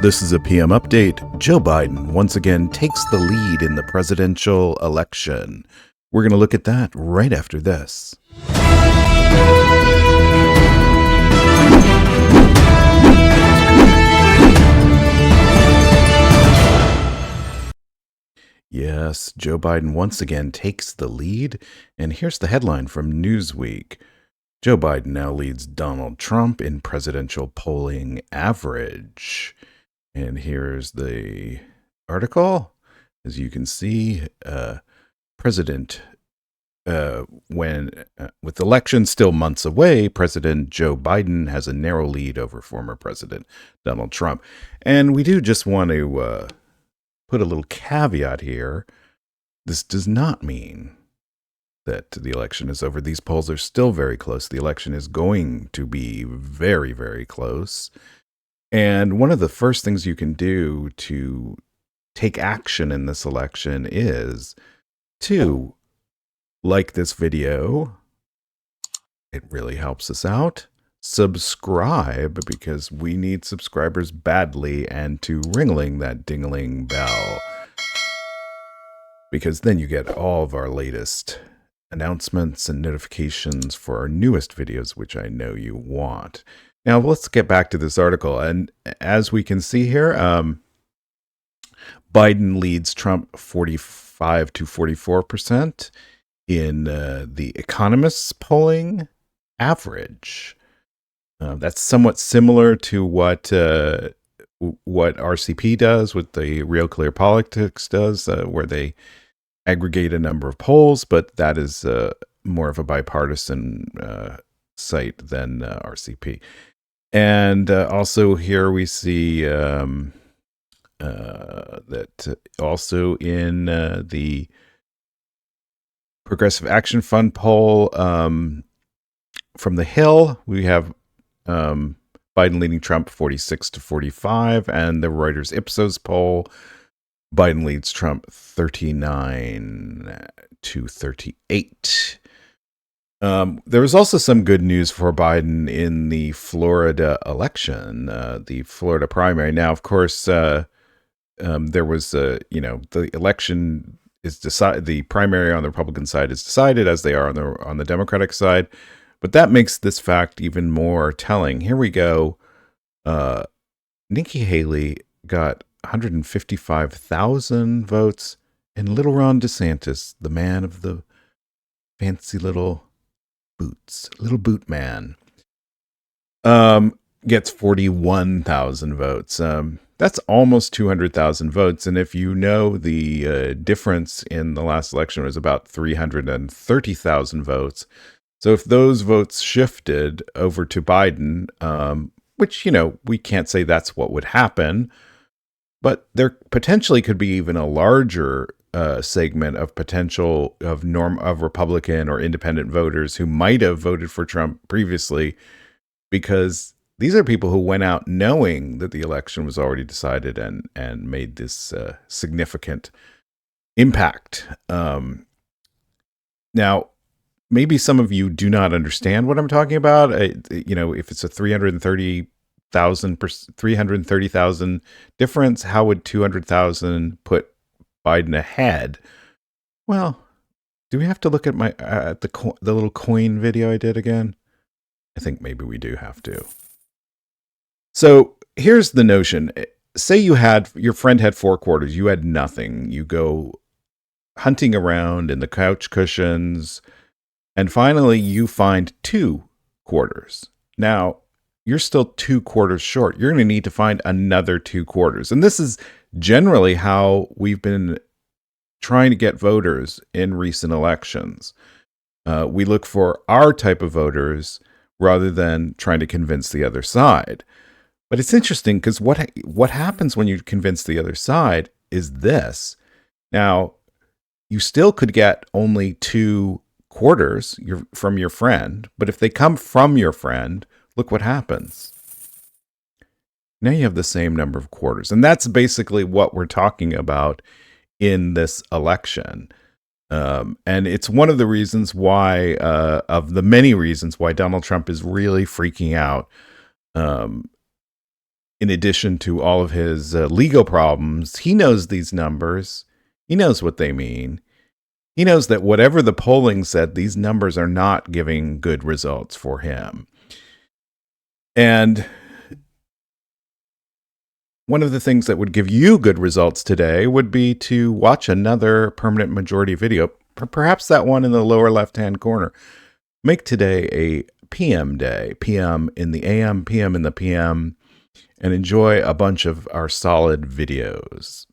This is a PM update. Joe Biden once again takes the lead in the presidential election. We're going to look at that right after this. Yes, Joe Biden once again takes the lead. And here's the headline from Newsweek. Joe Biden now leads Donald Trump in presidential polling average. And here's the article. As you can see, with elections still months away, President Joe Biden has a narrow lead over former President Donald Trump. And we do just want to put a little caveat here. This does not mean that the election is over. These polls are still very close. The election is going to be very, very close. And one of the first things you can do to take action in this election is to like this video. It really helps us out. Subscribe, because we need subscribers badly, and to ringling that dingling bell, because then you get all of our latest announcements and notifications for our newest videos, which I know you want. Now, let's get back to this article. And as we can see here, Biden leads Trump 45 to 44% in the Economist's polling average. That's somewhat similar to what RCP does, what the Real Clear Politics does, where they aggregate a number of polls, but that is more of a bipartisan site than RCP. And also here we see that also in the Progressive Action Fund poll from the Hill, we have Biden leading Trump 46 to 45, and the Reuters Ipsos poll, Biden leads Trump 39 to 38. There was also some good news for Biden in the Florida election, the Florida primary. Now, of course, there was, the election is decided. The primary on the Republican side is decided, as they are on the Democratic side. But that makes this fact even more telling. Here we go. Nikki Haley got 155,000 votes, and little Ron DeSantis, the man of the fancy little boots, little boot man, gets 41,000 votes. That's almost 200,000 votes. And if you know, the difference in the last election was about 330,000 votes. So if those votes shifted over to Biden, which, we can't say that's what would happen, but there potentially could be even a larger segment of potential of Republican or independent voters who might have voted for Trump previously, because these are people who went out knowing that the election was already decided and made this significant impact. Now, maybe some of you do not understand what I'm talking about. If it's a 330,000 difference, how would 200,000 put Biden ahead? Well, do we have to look at the little coin video I did again? I think maybe we do have to. So here's the notion. Say your friend had 4 quarters, you had nothing. You go hunting around in the couch cushions, and finally you find 2 quarters. Now, you're still 2 quarters short. You're going to need to find another 2 quarters. And this is generally how we've been trying to get voters in recent elections. We look for our type of voters rather than trying to convince the other side. But it's interesting, because what happens when you convince the other side is this. Now, you still could get only 2 quarters from your friend, but if they come from your friend, look what happens. Now you have the same number of quarters. And that's basically what we're talking about in this election. And it's one of the reasons why, of the many reasons why Donald Trump is really freaking out. in addition to all of his legal problems, he knows these numbers. He knows what they mean. He knows that whatever the polling said, these numbers are not giving good results for him. And one of the things that would give you good results today would be to watch another permanent majority video, perhaps that one in the lower left-hand corner. Make today a PM day, PM in the AM, PM in the PM, and enjoy a bunch of our solid videos.